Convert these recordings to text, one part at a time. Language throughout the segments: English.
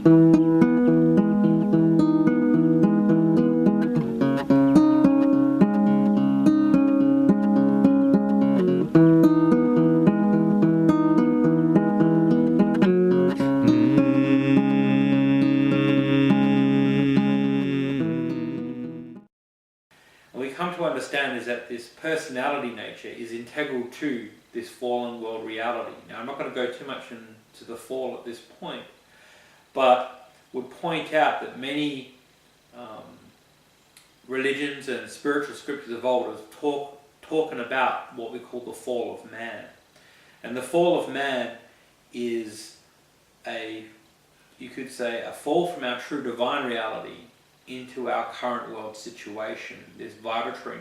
We come to understand is that this personality nature is integral to this fallen world reality. Now, I'm not going to go too much into the fall at this point, but would point out that many religions and spiritual scriptures of old have talking about what we call the fall of man. And the fall of man is you could say, a fall from our true divine reality into our current world situation, this vibratory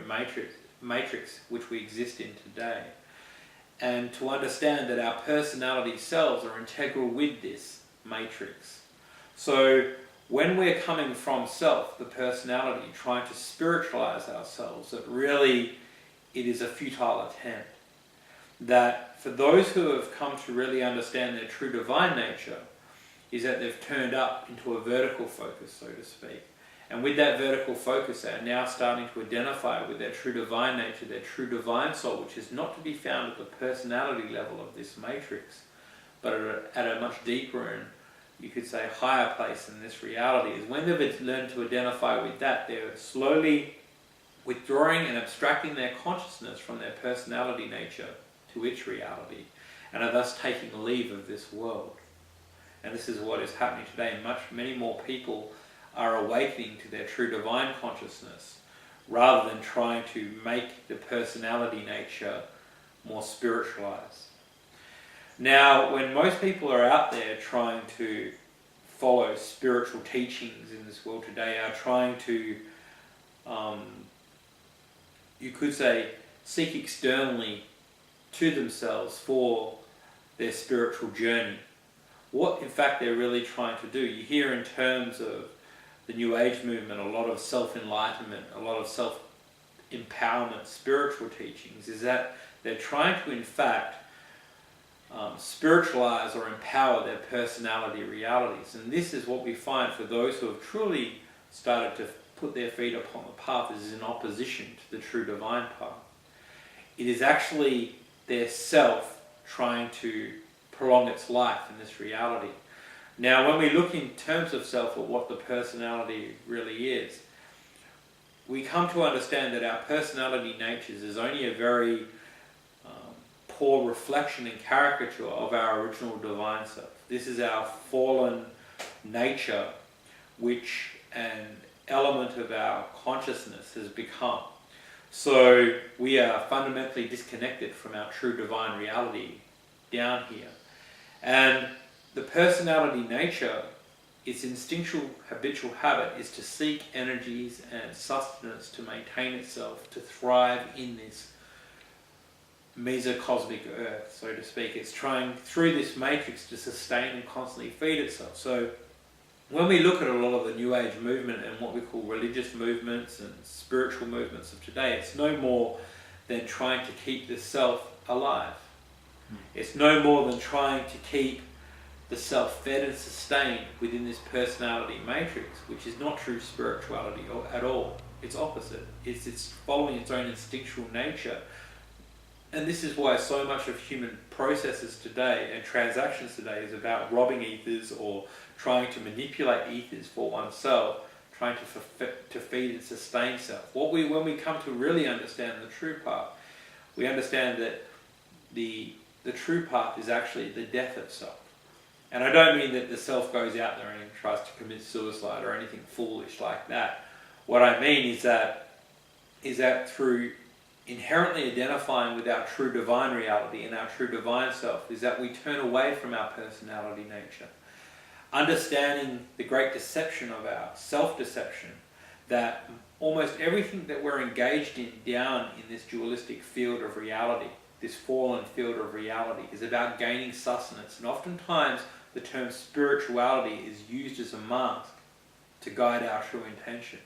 matrix which we exist in today. And to understand that our personality selves are integral with this matrix. So when we're coming from self, the personality, trying to spiritualize ourselves, that really it is a futile attempt. That for those who have come to really understand their true divine nature, is that they've turned up into a vertical focus, so to speak. And with that vertical focus, they are now starting to identify with their true divine nature, their true divine soul, which is not to be found at the personality level of this matrix, but at a much deeper and, you could say, higher place in this reality. Is when they've learned to identify with that, they're slowly withdrawing and abstracting their consciousness from their personality nature to its reality, and are thus taking leave of this world. And this is what is happening today. Many more people are awakening to their true divine consciousness, rather than trying to make the personality nature more spiritualized. Now, when most people are out there trying to follow spiritual teachings in this world today, are trying to, you could say, seek externally to themselves for their spiritual journey. What, in fact, they're really trying to do, you hear in terms of the New Age movement, a lot of self-enlightenment, a lot of self-empowerment, spiritual teachings, is that they're trying to, in fact, spiritualize or empower their personality realities. And this is what we find for those who have truly started to put their feet upon the path, is in opposition to the true divine path. It is actually their self trying to prolong its life in this reality. Now, when we look in terms of self, or what the personality really is, we come to understand that our personality natures is only a very poor reflection and caricature of our original divine self. This is our fallen nature, which an element of our consciousness has become. So we are fundamentally disconnected from our true divine reality down here. And the personality nature, its instinctual habitual habit, is to seek energies and sustenance to maintain itself, to thrive in this mesocosmic earth, so to speak. It's trying through this matrix to sustain and constantly feed itself. So when we look at a lot of the New Age movement and what we call religious movements and spiritual movements of today, it's no more than trying to keep the self alive. It's no more than trying to keep the self fed and sustained within this personality matrix, which is not true spirituality at all. It's opposite. It's following its own instinctual nature. And this is why so much of human processes today and transactions today is about robbing ethers or trying to manipulate ethers for oneself, trying to feed and sustain self. When we come to really understand the true path, we understand that the true path is actually the death of self. And I don't mean that the self goes out there and tries to commit suicide or anything foolish like that. What I mean is that through inherently identifying with our true divine reality and our true divine self, is that we turn away from our personality nature. Understanding the great deception of our self-deception, that almost everything that we're engaged in down in this dualistic field of reality, this fallen field of reality, is about gaining sustenance. And oftentimes the term spirituality is used as a mask to guide our true intentions.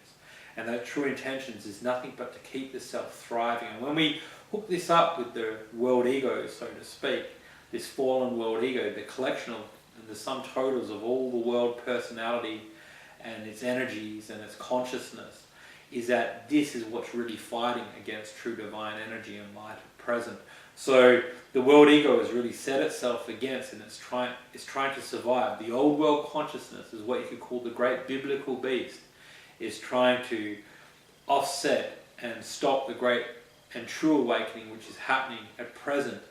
And that true intentions is nothing but to keep the self thriving. And when we hook this up with the world ego, so to speak, this fallen world ego, the collection of and the sum totals of all the world personality and its energies and its consciousness, is that this is what's really fighting against true divine energy and light at present. So the world ego has really set itself against, and it's trying to survive. The old world consciousness is what you could call the great biblical beast, is trying to offset and stop the great and true awakening which is happening at present,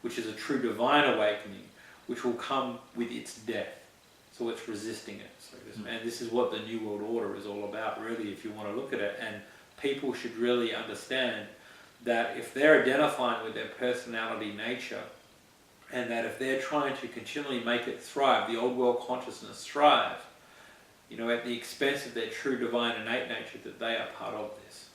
which is a true divine awakening, which will come with its death. So it's resisting it. And this is what the New World Order is all about, really, if you want to look at it. And people should really understand that if they're identifying with their personality nature, and that if they're trying to continually make it thrive, the old world consciousness thrive, you know, at the expense of their true divine innate nature, that they are part of this.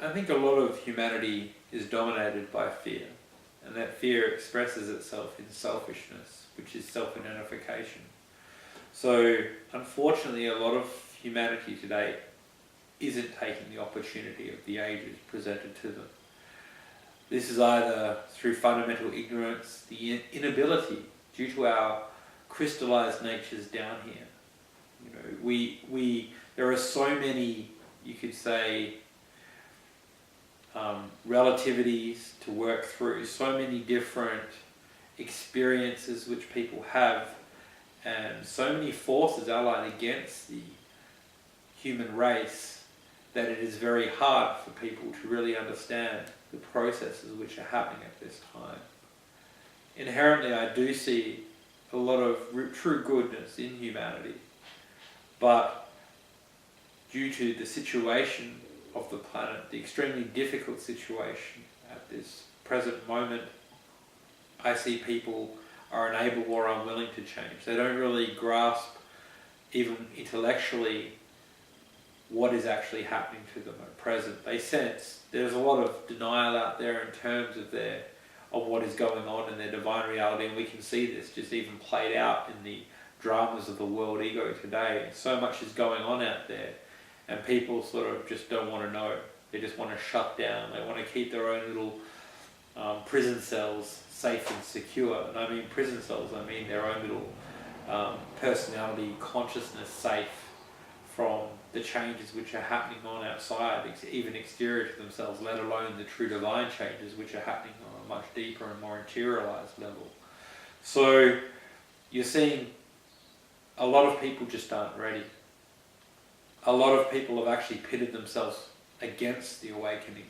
I think a lot of humanity is dominated by fear, and that fear expresses itself in selfishness, which is self-identification. So, unfortunately, a lot of humanity today isn't taking the opportunity of the ages presented to them. This is either through fundamental ignorance, the inability, due to our crystallized natures down here. You know, there are so many, you could say, relativities to work through, so many different experiences which people have, and so many forces allied against the human race, that it is very hard for people to really understand the processes which are happening at this time. Inherently, I do see a lot of true goodness in humanity, but due to the situation of the planet, the extremely difficult situation at this present moment, I see people are unable or unwilling to change. They don't really grasp, even intellectually, what is actually happening to them at present. They sense there's a lot of denial out there in terms of what is going on in their divine reality, and we can see this just even played out in the dramas of the world ego today. So much is going on out there, and people sort of just don't want to know. They just want to shut down. They want to keep their own little prison cells safe and secure. And I mean prison cells, I mean their own little personality, consciousness safe from the changes which are happening on outside, even exterior to themselves, let alone the true divine changes which are happening on a much deeper and more interiorized level. So you're seeing a lot of people just aren't ready. A lot of people have actually pitted themselves against the awakening.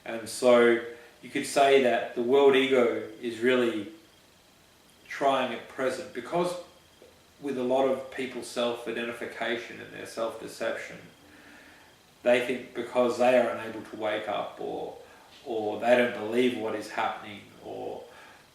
And so you could say that the world ego is really trying at present, because with a lot of people's self-identification and their self-deception, they think because they are unable to wake up, or they don't believe what is happening, or,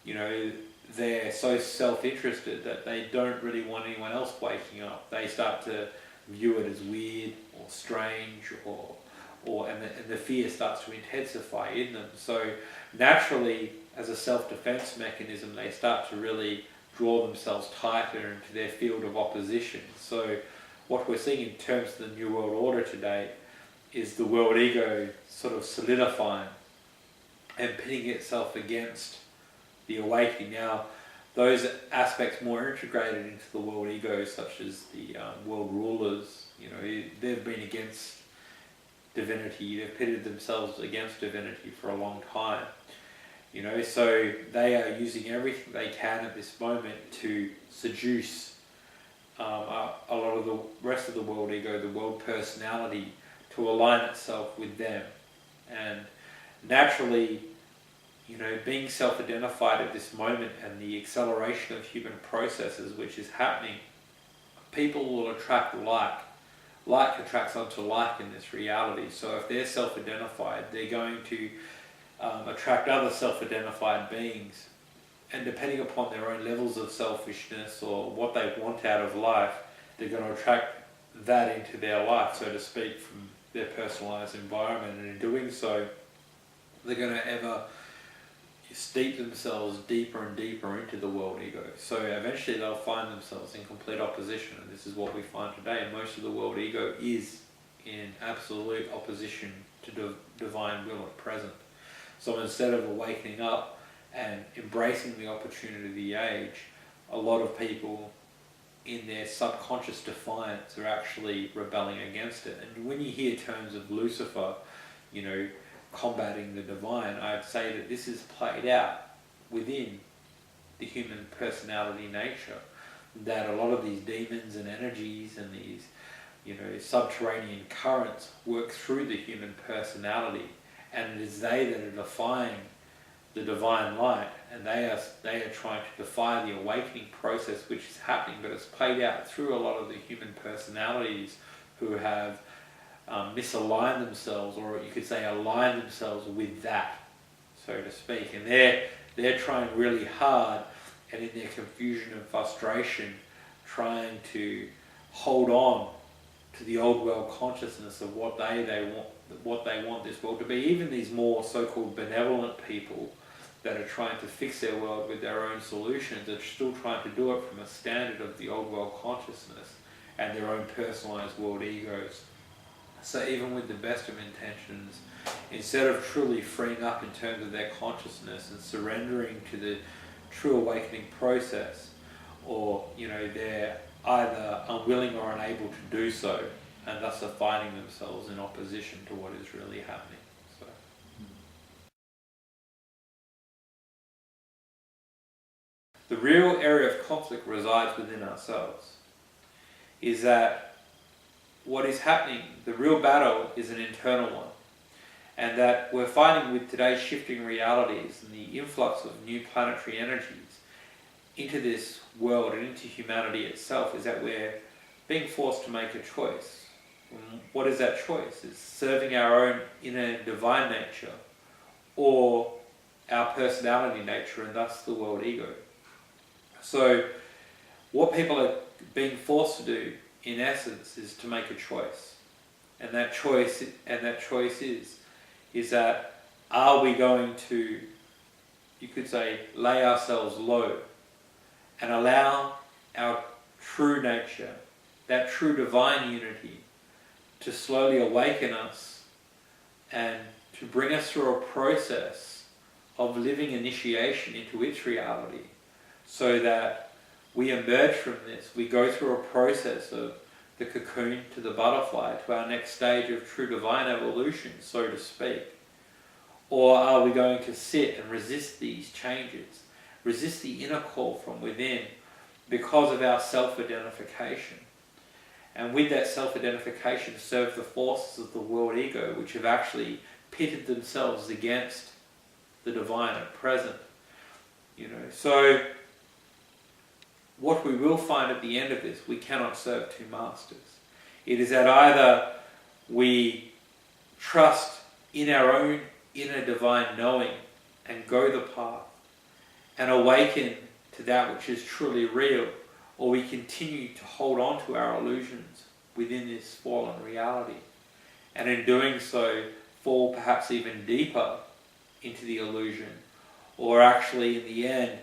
you know, they're so self-interested that they don't really want anyone else waking up. They start to view it as weird or strange, and the fear starts to intensify in them. So naturally, as a self-defense mechanism, they start to really draw themselves tighter into their field of opposition. So what we're seeing in terms of the New World Order today is the world ego sort of solidifying and pitting itself against the awakening. Now, those aspects more integrated into the world ego, such as the world rulers, you know, they've been against divinity, they've pitted themselves against divinity for a long time. You know, so they are using everything they can at this moment to seduce a lot of the rest of the world ego, the world personality, to align itself with them. And naturally, you know, being self-identified at this moment and the acceleration of human processes which is happening, people will attract like. Like attracts onto like in this reality. So if they're self-identified, they're going to attract other self-identified beings, and depending upon their own levels of selfishness or what they want out of life, they're going to attract that into their life, so to speak, from their personalized environment. And in doing so, they're going to ever steep themselves deeper and deeper into the world ego. So eventually they'll find themselves in complete opposition, and this is what we find today. Most of the world ego is in absolute opposition to divine will at present. So instead of awakening up and embracing the opportunity of the age, a lot of people in their subconscious defiance are actually rebelling against it. And when you hear terms of Lucifer, combating the divine, I'd say that this is played out within the human personality nature, that a lot of these demons and energies and these subterranean currents work through the human personality, and it is they that are defying the divine light, and they are trying to defy the awakening process which is happening, but it's played out through a lot of the human personalities who have misaligned themselves, or you could say aligned themselves with that, so to speak, and they're trying really hard, and in their confusion and frustration, trying to hold on to the old world consciousness of what they want this world to be. Even these more so-called benevolent people that are trying to fix their world with their own solutions are still trying to do it from a standard of the old world consciousness and their own personalized world egos. So even with the best of intentions, instead of truly freeing up in terms of their consciousness and surrendering to the true awakening process, or they're either unwilling or unable to do so, and thus are finding themselves in opposition to what is really happening. So. The real area of conflict resides within ourselves. Is that what is happening, the real battle is an internal one, and that we're finding with today's shifting realities and the influx of new planetary energies into this world and into humanity itself, is that we're being forced to make a choice. What is that choice? It's serving our own inner divine nature or our personality nature, and thus the world ego. So what people are being forced to do in essence is to make a choice, and that choice is that, are we going to, you could say, lay ourselves low and allow our true nature, that true divine unity, to slowly awaken us and to bring us through a process of living initiation into its reality, so that we emerge from this, we go through a process of the cocoon to the butterfly, to our next stage of true divine evolution, so to speak? Or are we going to sit and resist these changes, resist the inner call from within because of our self-identification? And with that self-identification serve the forces of the world ego, which have actually pitted themselves against the divine at present. So what we will find at the end of this, we cannot serve two masters. It is that either we trust in our own inner divine knowing and go the path and awaken to that which is truly real, or we continue to hold on to our illusions within this fallen reality, and in doing so fall perhaps even deeper into the illusion, or actually in the end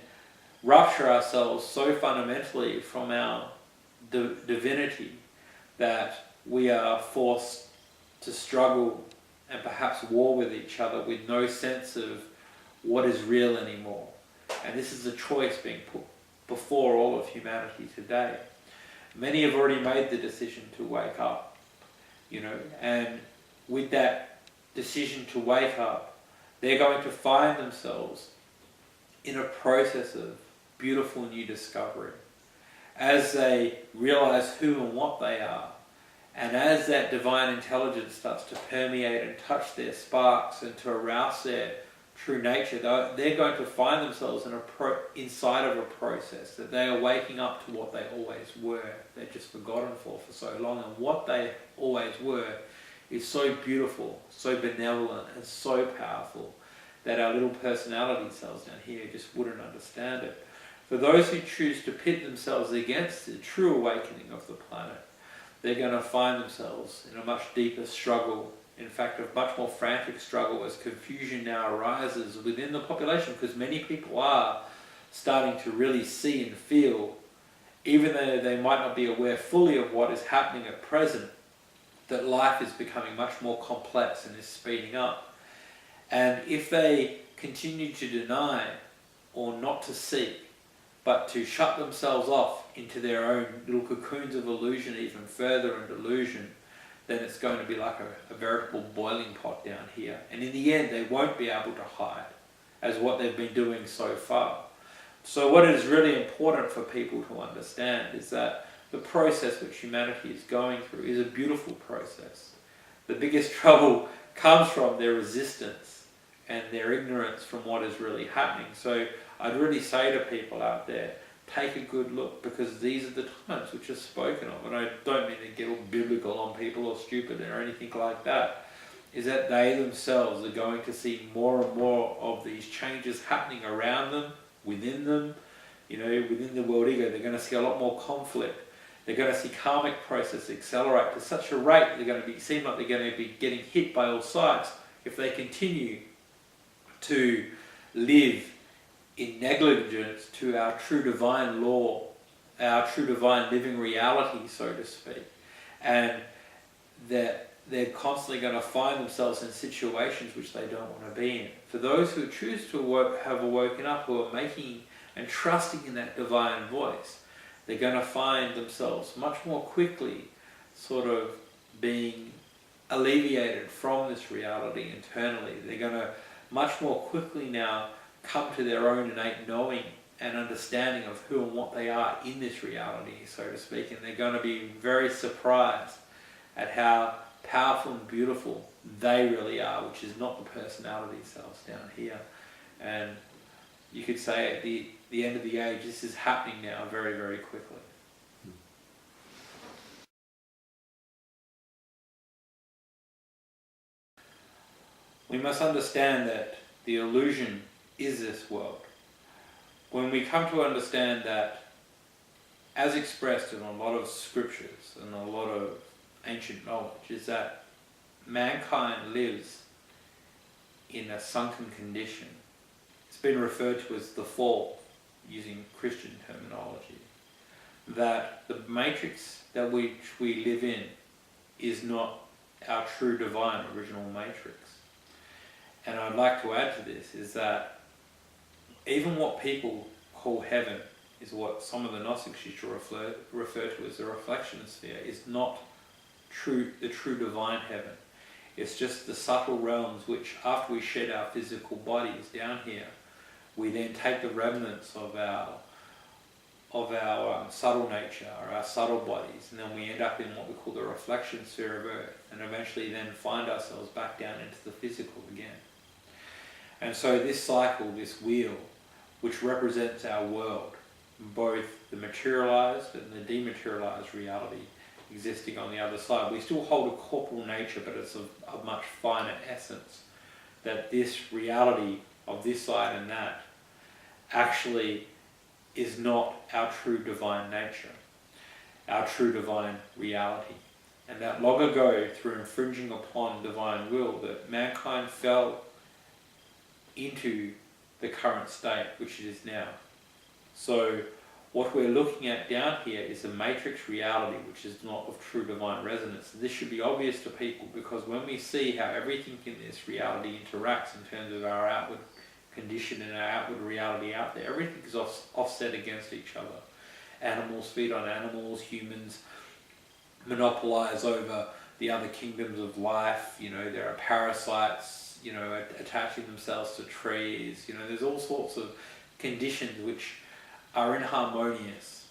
rupture ourselves so fundamentally from our divinity that we are forced to struggle and perhaps war with each other with no sense of what is real anymore. And this is a choice being put before all of humanity today. Many have already made the decision to wake up, and with that decision to wake up, they're going to find themselves in a process of beautiful new discovery. As they realize who and what they are, and as that divine intelligence starts to permeate and touch their sparks and to arouse their true nature, they're going to find themselves inside of a process that they are waking up to what they always were. They're just forgotten for so long, and what they always were is so beautiful, so benevolent, and so powerful that our little personality cells down here just wouldn't understand it. For those who choose to pit themselves against the true awakening of the planet, they're going to find themselves in a much deeper struggle, in fact a much more frantic struggle, as confusion now arises within the population, because many people are starting to really see and feel, even though they might not be aware fully of what is happening at present, that life is becoming much more complex and is speeding up. And if they continue to deny or not to seek, but to shut themselves off into their own little cocoons of illusion, even further in delusion, then it's going to be like a veritable boiling pot down here. And in the end, they won't be able to hide as what they've been doing so far. So what is really important for people to understand is that the process which humanity is going through is a beautiful process. The biggest trouble comes from their resistance and their ignorance from what is really happening. So I'd really say to people out there, take a good look, because these are the times which are spoken of. And I don't mean to get all biblical on people or stupid or anything like that. Is that they themselves are going to see more and more of these changes happening around them, within them, within the world ego. They're going to see a lot more conflict. They're going to see karmic process accelerate to such a rate they're going to seem like they're going to be getting hit by all sides if they continue to live in negligence to our true divine law, our true divine living reality, so to speak. And that they're constantly going to find themselves in situations which they don't want to be in. For those who choose to have awoken up, who are making and trusting in that divine voice, they're going to find themselves much more quickly sort of being alleviated from this reality internally. They're going to much more quickly now come to their own innate knowing and understanding of who and what they are in this reality, so to speak. And they're going to be very surprised at how powerful and beautiful they really are, which is not the personality selves down here. And you could say at the end of the age, this is happening now very, very quickly. We must understand that the illusion is this world. When we come to understand that, as expressed in a lot of scriptures and a lot of ancient knowledge, is that mankind lives in a sunken condition. It's been referred to as the fall, using Christian terminology. That the matrix that we live in is not our true divine original matrix. And I'd like to add to this is that even what people call heaven is what some of the Gnostics used to refer to as the reflection sphere, is not the true divine heaven. It's just the subtle realms which, after we shed our physical bodies down here, we then take the remnants of our subtle nature, or our subtle bodies, and then we end up in what we call the reflection sphere of Earth, and eventually then find ourselves back down into the physical again. And so this cycle, this wheel, which represents our world, both the materialized and the dematerialized reality existing on the other side, we still hold a corporal nature, but it's of a much finer essence. That this reality of this side and that actually is not our true divine nature, our true divine reality. And that long ago, through infringing upon divine will, that mankind fell into the current state which it is now. So what we're looking at down here is a matrix reality which is not of true divine resonance. This should be obvious to people, because when we see how everything in this reality interacts in terms of our outward condition and our outward reality out there, everything is offset against each other. Animals feed on animals, humans monopolize over the other kingdoms of life, there are parasites, attaching themselves to trees, there's all sorts of conditions which are inharmonious.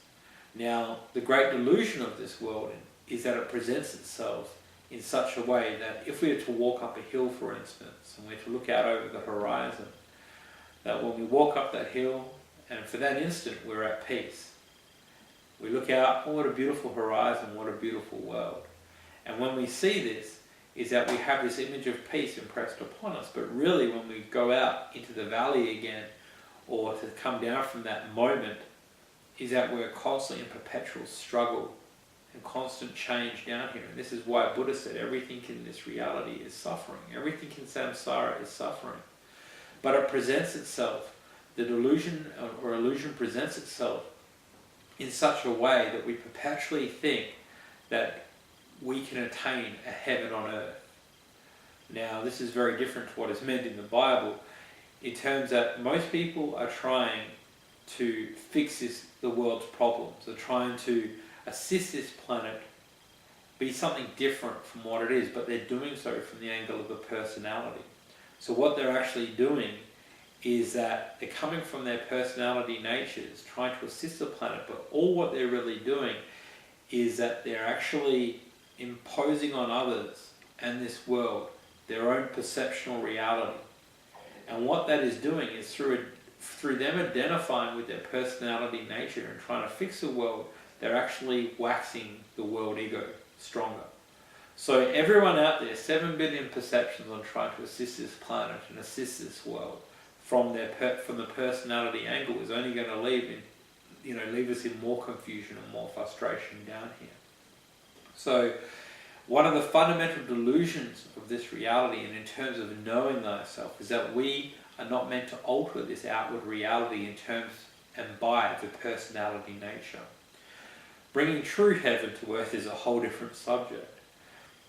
Now, the great delusion of this world is that it presents itself in such a way that if we were to walk up a hill, for instance, and we were to look out over the horizon, that when we walk up that hill, and for that instant we're at peace, we look out, oh, what a beautiful horizon, what a beautiful world. And when we see this, is that we have this image of peace impressed upon us. But really, when we go out into the valley again, or to come down from that moment, is that we're constantly in perpetual struggle and constant change down here. And this is why Buddha said everything in this reality is suffering. Everything in samsara is suffering. But it presents itself, the delusion or illusion presents itself in such a way that we perpetually think that we can attain a heaven on earth. Now, this is very different to what is meant in the Bible, in terms that most people are trying to fix the world's problems. They're trying to assist this planet be something different from what it is, but they're doing so from the angle of a personality. So what they're actually doing is that they're coming from their personality natures, trying to assist the planet, but all what they're really doing is that they're actually imposing on others and this world their own perceptual reality. And what that is doing is through them identifying with their personality nature and trying to fix the world, they're actually waxing the world ego stronger. So everyone out there, 7 billion perceptions on trying to assist this planet and assist this world from the personality angle is only going to leave us in more confusion and more frustration down here. So one of the fundamental delusions of this reality, and in terms of knowing thyself, is that we are not meant to alter this outward reality in terms and by the personality nature. Bringing true heaven to earth is a whole different subject.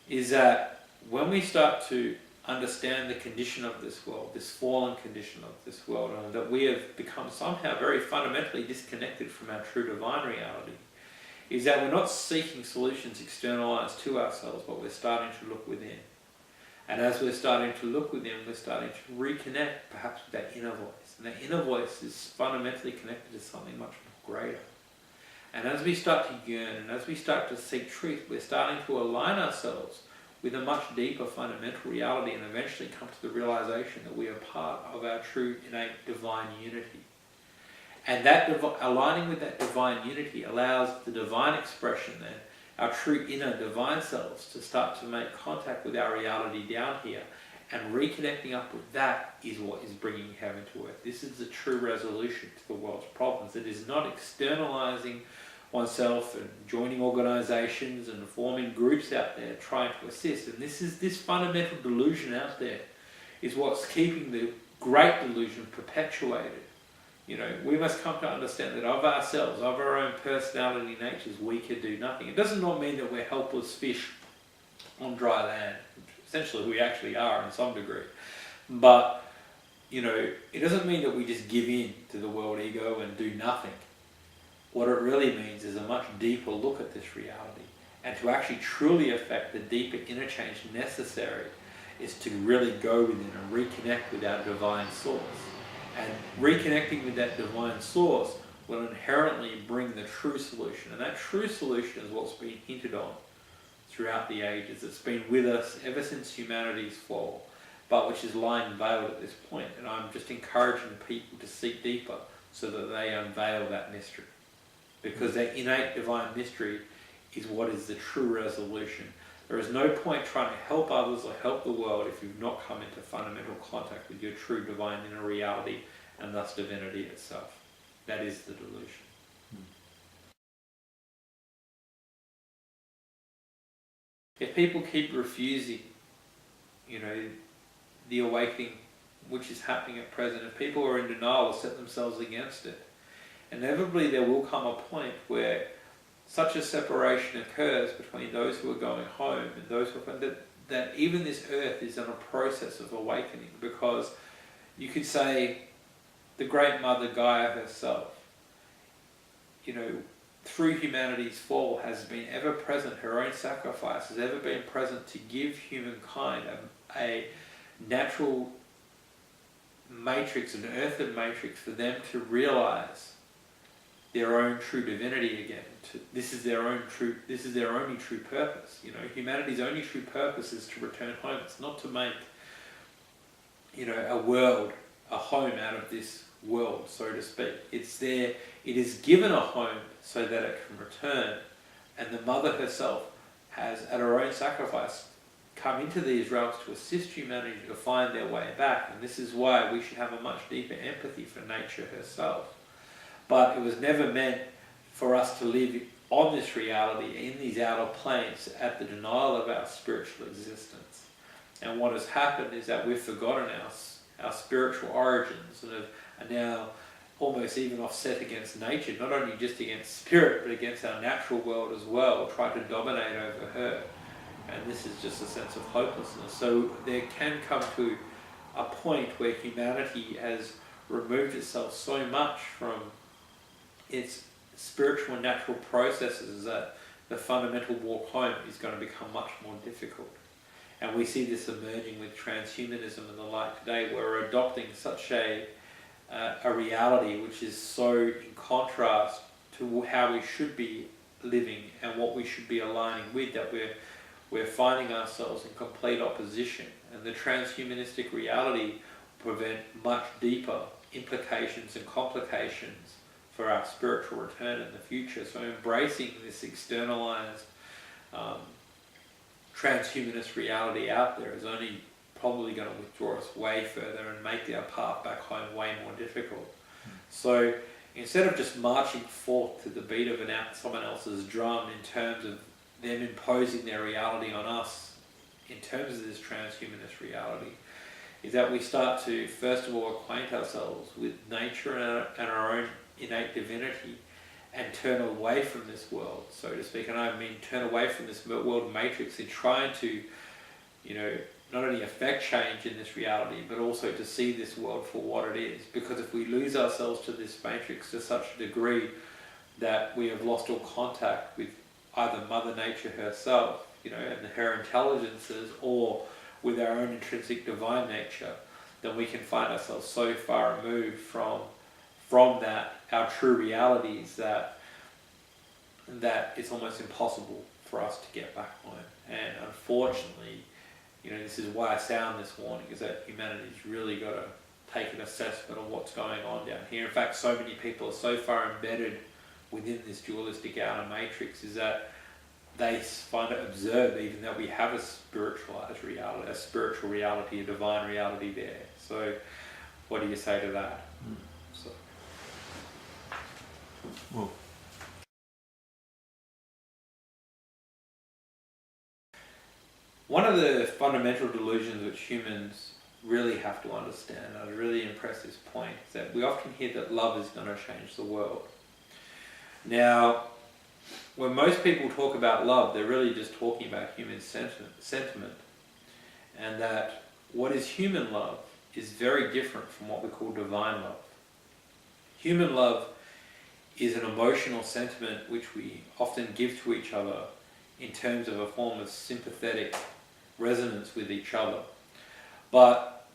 Is that when we start to understand the condition of this world, this fallen condition of this world, and that we have become somehow very fundamentally disconnected from our true divine reality, is that we're not seeking solutions externalized to ourselves, but we're starting to look within. And as we're starting to look within, we're starting to reconnect perhaps with that inner voice. And that inner voice is fundamentally connected to something much more greater. And as we start to yearn, and as we start to seek truth, we're starting to align ourselves with a much deeper fundamental reality and eventually come to the realization that we are part of our true innate divine unity. And that aligning with that divine unity allows the divine expression then, our true inner divine selves, to start to make contact with our reality down here, and reconnecting up with that is what is bringing heaven to earth. This is the true resolution to the world's problems. It is not externalizing oneself and joining organizations and forming groups out there trying to assist. And this fundamental delusion out there is what's keeping the great delusion perpetuated. We must come to understand that of ourselves, of our own personality natures, we can do nothing. It does not mean that we're helpless fish on dry land. Essentially, we actually are in some degree. But, it doesn't mean that we just give in to the world ego and do nothing. What it really means is a much deeper look at this reality, and to actually truly affect the deeper interchange necessary is to really go within and reconnect with our divine source. And reconnecting with that divine source will inherently bring the true solution. And that true solution is what's been hinted on throughout the ages. It's been with us ever since humanity's fall, but which is lying veiled at this point. And I'm just encouraging people to seek deeper so that they unveil that mystery. Because that innate divine mystery is what is the true resolution. There is no point trying to help others or help the world if you've not come into fundamental contact with your true divine inner reality and thus divinity itself. That is the delusion. If people keep refusing, the awakening which is happening at present, if people are in denial or set themselves against it, inevitably there will come a point where such a separation occurs between those who are going home and those who are that even this earth is in a process of awakening, because you could say the great mother Gaia herself, through humanity's fall has been ever present, her own sacrifice has ever been present to give humankind a natural matrix, an earthen matrix for them to realize their own true divinity again. This is their only true purpose. Humanity's only true purpose is to return home. It's not to make, a world, a home out of this world, so to speak. It is given a home so that it can return. And the mother herself has, at her own sacrifice, come into these realms to assist humanity to find their way back. And this is why we should have a much deeper empathy for nature herself. But it was never meant for us to live on this reality, in these outer planes, at the denial of our spiritual existence. And what has happened is that we've forgotten our spiritual origins and are now almost even offset against nature, not only just against spirit, but against our natural world as well, try to dominate over her. And this is just a sense of hopelessness. So there can come to a point where humanity has removed itself so much from its spiritual and natural processes that the fundamental walk home is going to become much more difficult. And we see this emerging with transhumanism and the like today, where we're adopting such a reality which is so in contrast to how we should be living and what we should be aligning with, that we're finding ourselves in complete opposition. And the transhumanistic reality will prevent much deeper implications and complications for our spiritual return in the future. So embracing this externalized transhumanist reality out there is only probably going to withdraw us way further and make our path back home way more difficult. So instead of just marching forth to the beat of someone else's drum in terms of them imposing their reality on us, in terms of this transhumanist reality, is that we start to first of all acquaint ourselves with nature and our own innate divinity, and turn away from this world, so to speak. And I mean turn away from this world matrix in trying to, not only affect change in this reality, but also to see this world for what it is. Because if we lose ourselves to this matrix to such a degree that we have lost all contact with either Mother Nature herself, and her intelligences, or with our own intrinsic divine nature, then we can find ourselves so far removed from that, our true realities, that it's almost impossible for us to get back home. And unfortunately, this is why I sound this warning, is that humanity's really got to take an assessment of what's going on down here. In fact, so many people are so far embedded within this dualistic outer matrix, is that they find it absurd even that we have a spiritualized reality, a spiritual reality, a divine reality there. So what do you say to that? So. Well, one of the fundamental delusions which humans really have to understand, and I was really impressed with this point, is that we often hear that love is going to change the world. Now, when most people talk about love, they're really just talking about human sentiment, and that what is human love is very different from what we call divine love. Human love is an emotional sentiment which we often give to each other in terms of a form of sympathetic resonance with each other. But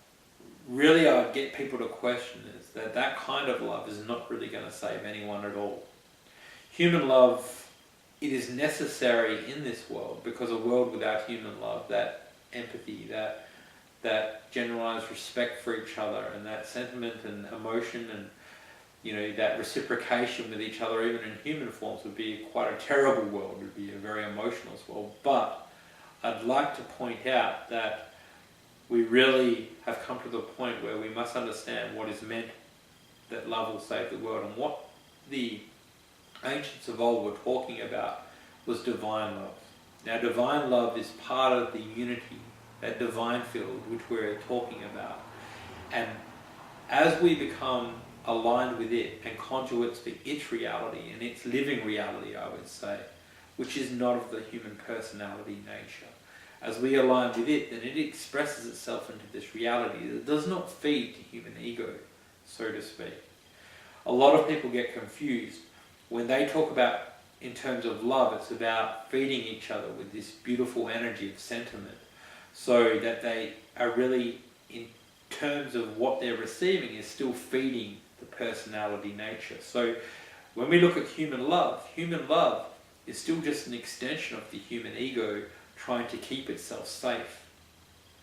really I would get people to question is that kind of love is not really going to save anyone at all. Human love, it is necessary in this world, because a world without human love, that empathy, that generalized respect for each other, and that sentiment and emotion and that reciprocation with each other, even in human forms, would be quite a terrible world. It would be a very emotionless world. But I'd like to point out that we really have come to the point where we must understand what is meant that love will save the world. And what the ancients of old were talking about was divine love. Now, divine love is part of the unity, that divine field which we're talking about. And as we become aligned with it and conduits for its reality and its living reality, I would say, which is not of the human personality nature, as we align with it, then it expresses itself into this reality that does not feed to human ego, so to speak. A lot of people get confused when they talk about, in terms of love, it's about feeding each other with this beautiful energy of sentiment, so that they are really, in terms of what they're receiving, is still feeding the personality nature. So when we look at human love is still just an extension of the human ego trying to keep itself safe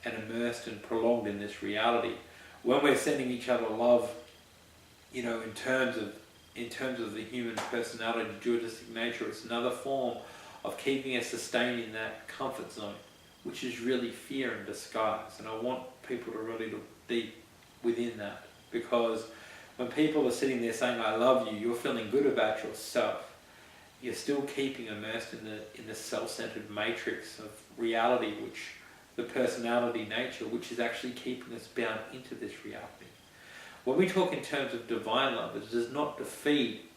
and immersed and prolonged in this reality. When we're sending each other love, in terms of the human personality, dualistic nature, it's another form of keeping us sustained in that comfort zone, which is really fear in disguise. And I want people to really look deep within that, because when people are sitting there saying, I love you, you're feeling good about yourself. You're still keeping immersed in the self-centered matrix of reality, which the personality nature, which is actually keeping us bound into this reality. When we talk in terms of divine love, it does not defeat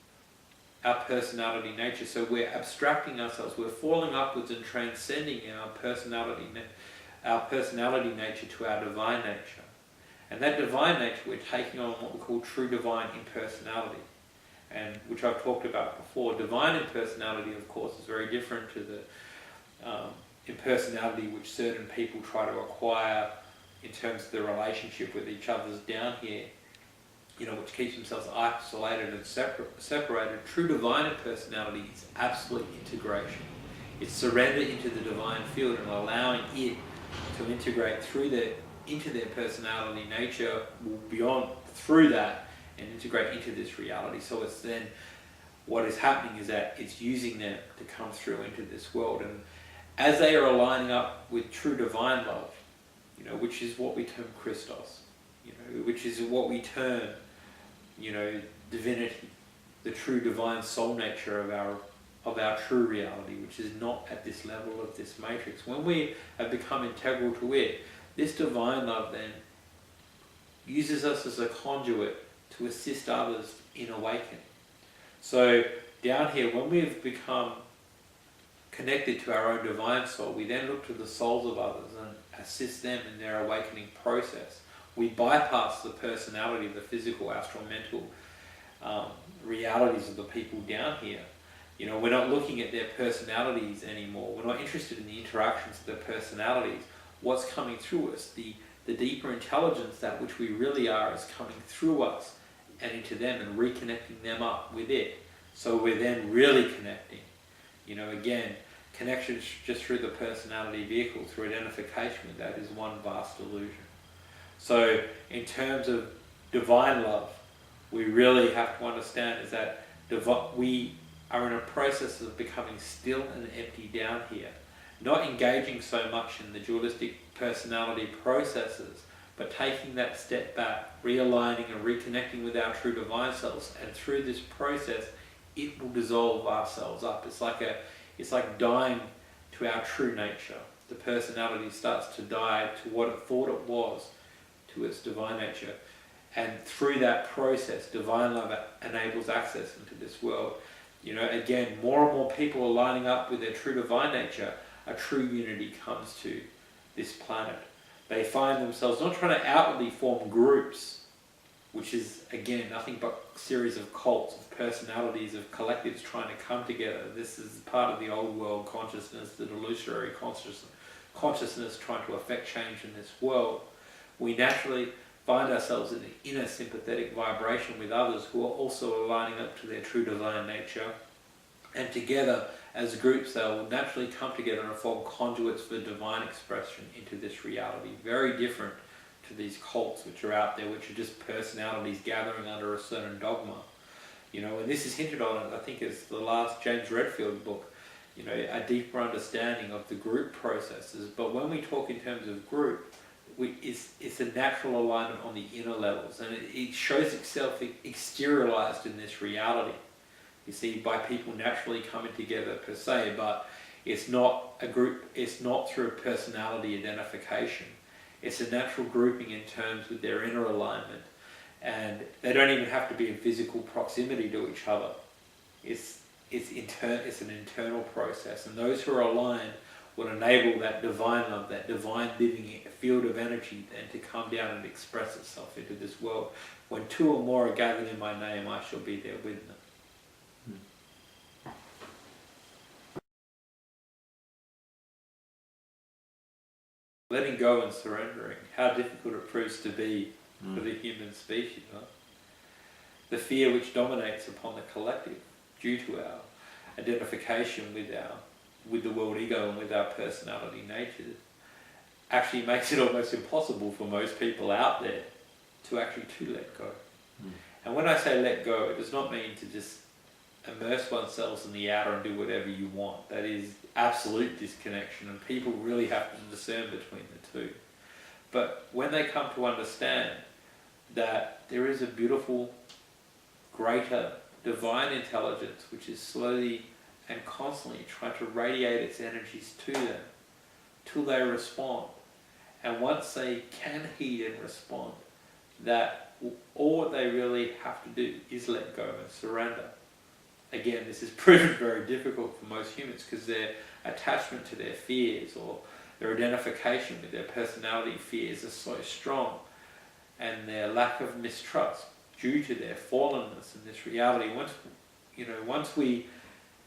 our personality nature. So we're abstracting ourselves, we're falling upwards and transcending our personality nature to our divine nature. And that divine nature, we're taking on what we call true divine impersonality, and which I've talked about before. Divine impersonality, of course, is very different to the impersonality which certain people try to acquire in terms of their relationship with each other's down here, which keeps themselves isolated and separated. True divine impersonality is absolute integration. It's surrender into the divine field and allowing it to integrate into their personality nature, beyond through that, and integrate into this reality. So it's then what is happening is that it's using them to come through into this world, and as they are aligning up with true divine love, which is what we term Christos, which is what we term, divinity, the true divine soul nature of our true reality, which is not at this level of this matrix. When we have become integral to it, this divine love then uses us as a conduit to assist others in awakening. So down here, when we've become connected to our own divine soul, we then look to the souls of others and assist them in their awakening process. We bypass the personality, the physical, astral, mental realities of the people down here. We're not looking at their personalities anymore. We're not interested in the interactions of their personalities. What's coming through us, the deeper intelligence, that which we really are, is coming through us and into them and reconnecting them up with it. So we're then really connecting. Again, connection just through the personality vehicle, through identification with that, is one vast illusion. So in terms of divine love, we really have to understand is that we are in a process of becoming still and empty down here, not engaging so much in the dualistic personality processes, but taking that step back, realigning and reconnecting with our true divine selves, and through this process it will dissolve ourselves up. It's like dying to our true nature. The personality starts to die to what it thought it was, to its divine nature. And through that process, divine love enables access into this world. Again, more and more people are lining up with their true divine nature. A true unity comes to this planet. They find themselves not trying to outwardly form groups, which is, again, nothing but a series of cults, of personalities, of collectives trying to come together. This is part of the old world consciousness, the illusory consciousness trying to affect change in this world. We naturally find ourselves in the inner sympathetic vibration with others who are also aligning up to their true divine nature. And together, as groups, they will naturally come together and form conduits for divine expression into this reality. Very different to these cults which are out there, which are just personalities gathering under a certain dogma. And this is hinted on, I think it's the last James Redfield book, a deeper understanding of the group processes. But when we talk in terms of group, it's a natural alignment on the inner levels, and it shows itself exteriorized in this reality. You see, by people naturally coming together per se, but it's not a group, it's not through a personality identification. It's a natural grouping in terms of their inner alignment, and they don't even have to be in physical proximity to each other. It's an internal process, and those who are aligned will enable that divine love, that divine living field of energy then to come down and express itself into this world. When two or more are gathered in my name, I shall be there with them. Letting go and surrendering, how difficult it proves to be for the human species. Huh? The fear which dominates upon the collective due to our identification with the world ego and with our personality natures actually makes it almost impossible for most people out there to let go. And when I say let go, it does not mean to just immerse oneself in the outer and do whatever you want. That is absolute disconnection, and people really have to discern between the two. But when they come to understand that there is a beautiful, greater, divine intelligence which is slowly and constantly trying to radiate its energies to them till they respond. And once they can heed and respond, that all they really have to do is let go and surrender. again, this is proven very difficult for most humans because their attachment to their fears or their identification with their personality fears are so strong, and their lack of mistrust due to their fallenness in this reality. Once we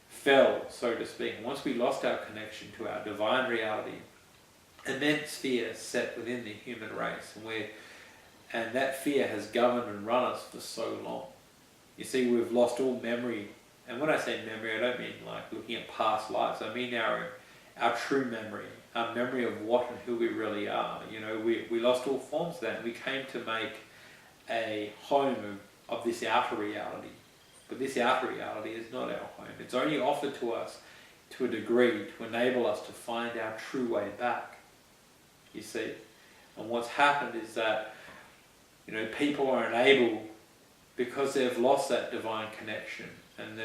fell, so to speak, once we lost our connection to our divine reality, immense fear set within the human race, and that fear has governed and run us for so long. You see, we've lost all memory, and when I say memory, I don't mean like looking at past lives. I mean our true memory, our memory of what and who we really are. We lost all forms of that, and we came to make a home of this outer reality. But this outer reality is not our home. It's only offered to us to a degree to enable us to find our true way back. You see? And what's happened is that, people are unable, because they've lost that divine connection, and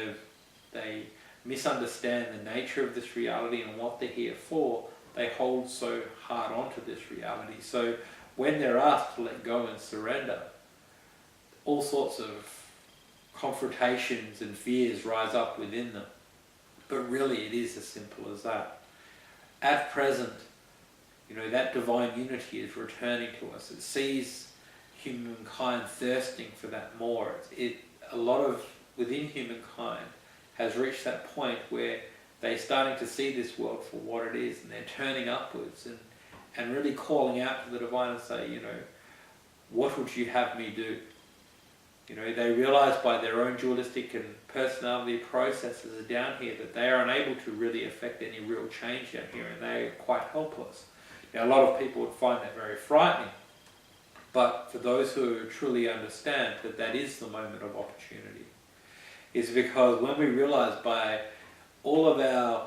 they misunderstand the nature of this reality and what they're here for, they hold so hard onto this reality. So when they're asked to let go and surrender, all sorts of confrontations and fears rise up within them. But really it is as simple as that. At present, that divine unity is returning to us. It sees humankind thirsting for that more. A lot of within humankind has reached that point where they're starting to see this world for what it is, and they're turning upwards and really calling out to the divine and say, what would you have me do? They realize by their own dualistic and personality processes down here that they are unable to really affect any real change down here, and they are quite helpless. Now, a lot of people would find that very frightening, but for those who truly understand that is the moment of opportunity, is because when we realize by all of our,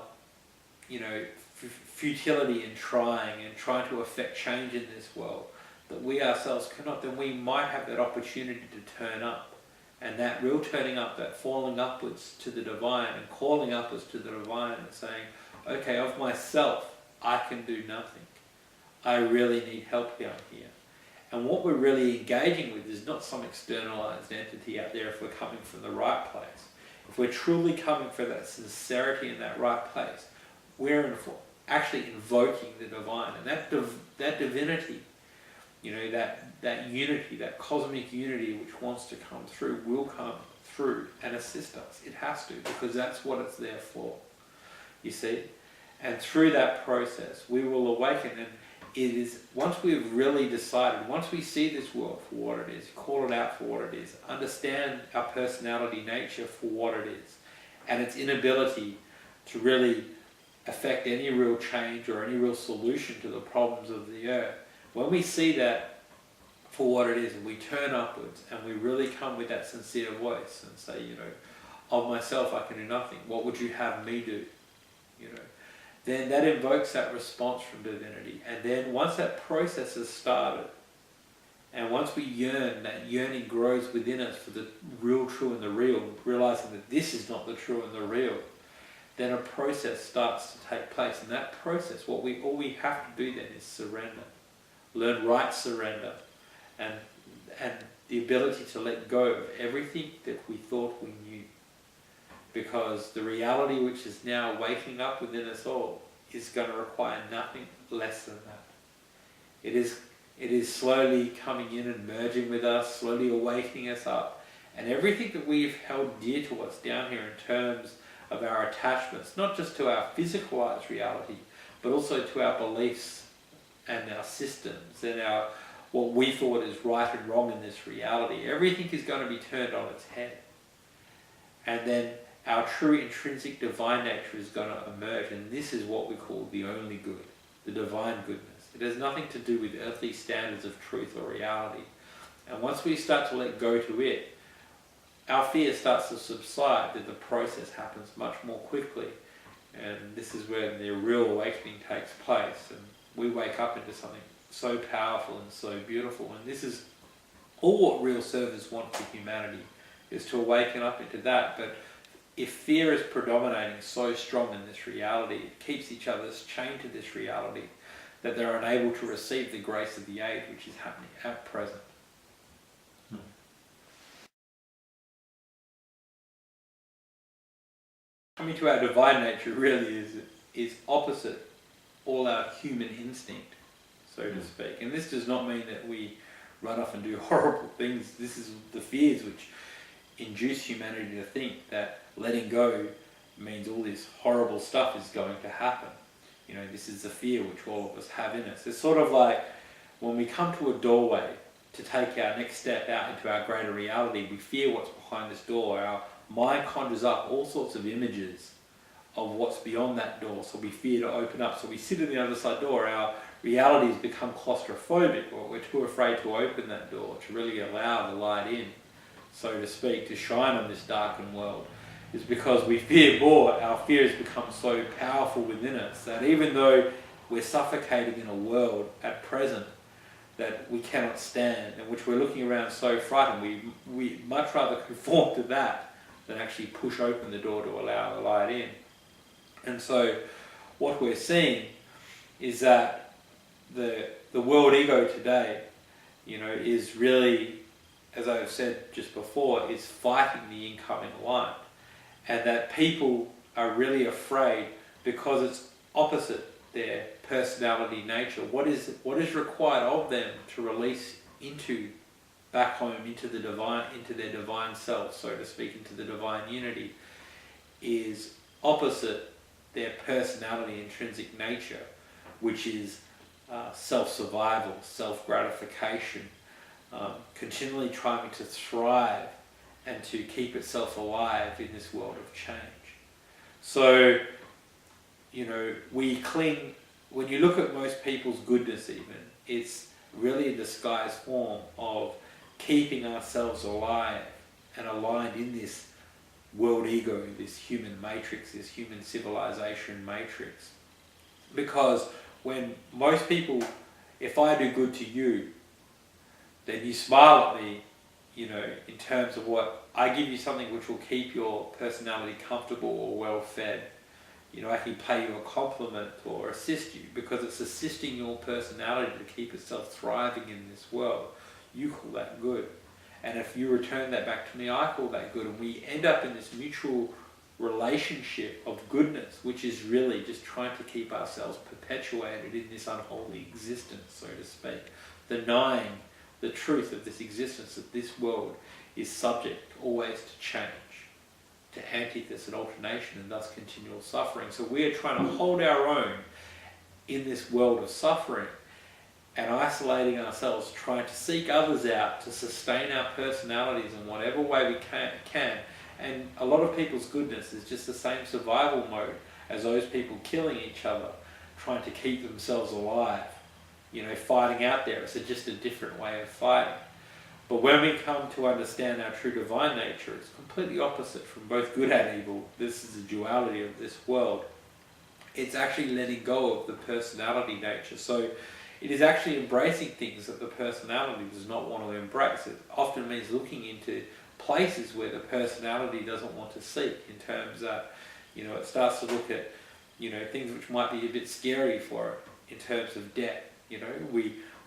futility in trying to affect change in this world, that we ourselves cannot, then we might have that opportunity to turn up. And that real turning up, that falling upwards to the divine and calling upwards to the divine and saying, okay, of myself, I can do nothing. I really need help down here. And what we're really engaging with is not some externalized entity out there if we're coming from the right place. If we're truly coming for that sincerity in that right place, we're actually invoking the divine. And that divinity, that unity, that cosmic unity which wants to come through, will come through and assist us. It has to, because that's what it's there for, you see. And through that process, we will awaken. And it is, once we've really decided, once we see this world for what it is, call it out for what it is, understand our personality nature for what it is, and its inability to really affect any real change or any real solution to the problems of the earth. When we see that for what it is, and we turn upwards, and we really come with that sincere voice and say, of myself I can do nothing, what would you have me do? Then that invokes that response from divinity. And then once that process has started, and once we yearn, that yearning grows within us for the real, true and the real, realizing that this is not the true and the real, then a process starts to take place. And that process, all we have to do then is surrender. Learn right surrender, and the ability to let go of everything that we thought we knew. Because the reality which is now waking up within us all is going to require nothing less than that. It is slowly coming in and merging with us, slowly awakening us up. And everything that we've held dear to us down here in terms of our attachments, not just to our physicalized reality, but also to our beliefs and our systems and what we thought is right and wrong in this reality, everything is going to be turned on its head. And then our true intrinsic divine nature is going to emerge, and this is what we call the only good, the divine goodness. It has nothing to do with earthly standards of truth or reality. And once we start to let go to it, our fear starts to subside, that the process happens much more quickly. And this is where the real awakening takes place, and we wake up into something so powerful and so beautiful. And this is all what real service want for humanity, is to awaken up into that. But if fear is predominating so strong in this reality, it keeps each other's chained to this reality, that they're unable to receive the grace of the age which is happening at present. coming to our divine nature really is opposite all our human instinct, so to speak. And this does not mean that we run off and do horrible things. This is the fears which induce humanity to think that letting go means all this horrible stuff is going to happen. You know, this is the fear which all of us have in us. It's sort of like when we come to a doorway to take our next step out into our greater reality, we fear what's behind this door. Our mind conjures up all sorts of images of what's beyond that door, so we fear to open up. So we sit on the other side door, our reality has become claustrophobic, or we're too afraid to open that door, to really allow the light in, so to speak, to shine on this darkened world. Is because we fear more. Our fear has become so powerful within us that even though we're suffocating in a world at present that we cannot stand, and which we're looking around so frightened, we much rather conform to that than actually push open the door to allow the light in. And so what we're seeing is that the world ego today, you know, is really, as I've said just before, is fighting the incoming light. And that people are really afraid because it's opposite their personality nature. What is required of them to release back home into the divine, into their divine self, so to speak, into the divine unity, is opposite their personality intrinsic nature, which is self-survival, self-gratification, continually trying to thrive and to keep itself alive in this world of change. So, you know, we cling, when you look at most people's goodness even, it's really a disguised form of keeping ourselves alive and aligned in this world ego, this human matrix, this human civilization matrix. Because when most people, if I do good to you, then you smile at me, you know, in terms of what, I give you something which will keep your personality comfortable or well fed. You know, I can pay you a compliment or assist you because it's assisting your personality to keep itself thriving in this world. You call that good. And if you return that back to me, I call that good. And we end up in this mutual relationship of goodness, which is really just trying to keep ourselves perpetuated in this unholy existence, so to speak, denying the truth of this existence, that this world is subject always to change, to antithesis and alternation, and thus continual suffering. So we are trying to hold our own in this world of suffering and isolating ourselves, trying to seek others out to sustain our personalities in whatever way we can. And a lot of people's goodness is just the same survival mode as those people killing each other, trying to keep themselves alive. You know, fighting out there. It's just a different way of fighting. But when we come to understand our true divine nature, it's completely opposite from both good and evil. This is the duality of this world. It's actually letting go of the personality nature. So it is actually embracing things that the personality does not want to embrace. It often means looking into places where the personality doesn't want to seek, in terms that, you know, it starts to look at, you know, things which might be a bit scary for it, in terms of death. You know,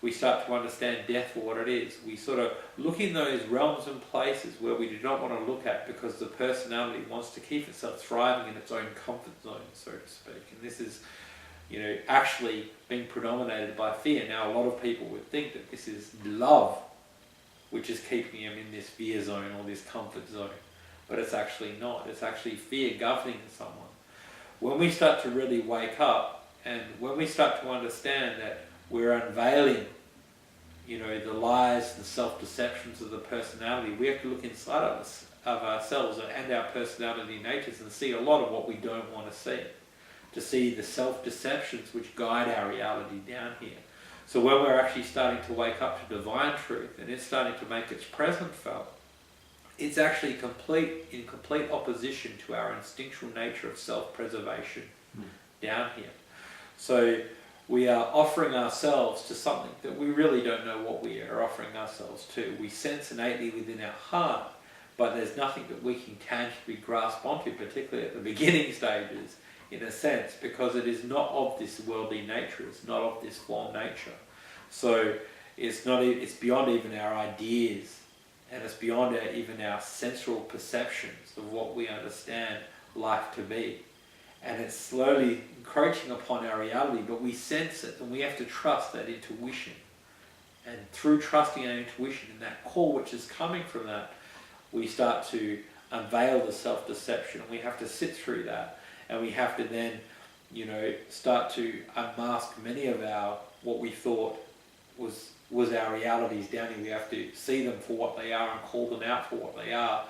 we start to understand death for what it is. We sort of look in those realms and places where we do not want to look at, because the personality wants to keep itself thriving in its own comfort zone, so to speak. And this is, you know, actually being predominated by fear. Now, a lot of people would think that this is love which is keeping them in this fear zone or this comfort zone. But it's actually not. It's actually fear governing someone. When we start to really wake up, and when we start to understand that we're unveiling, you know, the lies, the self-deceptions of the personality, we have to look inside of us, of ourselves and our personality natures, and see a lot of what we don't want to see the self-deceptions which guide our reality down here. So when we're actually starting to wake up to divine truth, and it's starting to make its presence felt, it's actually in complete opposition to our instinctual nature of self-preservation down here. So we are offering ourselves to something that we really don't know what we are offering ourselves to. We sense innately within our heart, but there's nothing that we can tangibly grasp onto, particularly at the beginning stages, in a sense, because it is not of this worldly nature, it's not of this form nature. So it's beyond even our ideas, and it's beyond even our sensual perceptions of what we understand life to be. And it's slowly encroaching upon our reality, but we sense it, and we have to trust that intuition. And through trusting our intuition and that call which is coming from that, we start to unveil the self-deception. We have to sit through that, and we have to then, start to unmask many of what we thought was our realities down here. We have to see them for what they are and call them out for what they are.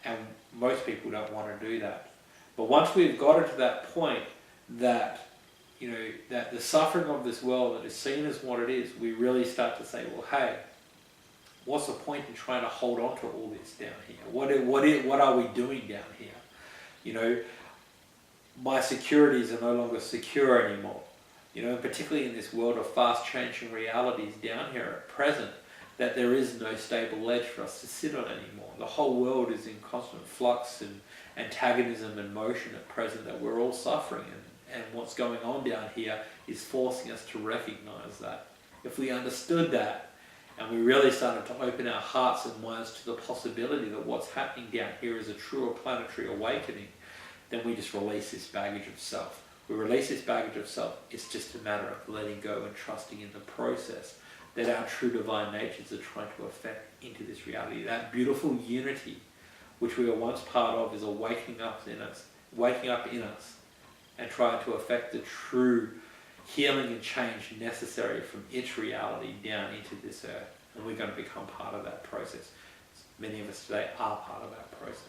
And most people don't want to do that. But once we've got it to that point that, that the suffering of this world that is seen as what it is, we really start to say, well, hey, what's the point in trying to hold on to all this down here? What are we doing down here? My securities are no longer secure anymore. Particularly in this world of fast changing realities down here at present, that there is no stable ledge for us to sit on anymore. The whole world is in constant flux and antagonism and motion at present, that we're all suffering, and what's going on down here is forcing us to recognize that. If we understood that, and we really started to open our hearts and minds to the possibility that what's happening down here is a truer planetary awakening, then we just release this baggage of self. We release this baggage of self. It's just a matter of letting go and trusting in the process that our true divine natures are trying to affect into this reality. That beautiful unity which we were once part of is awakening up in us, and trying to affect the true healing and change necessary from its reality down into this earth. And we're going to become part of that process. Many of us today are part of that process.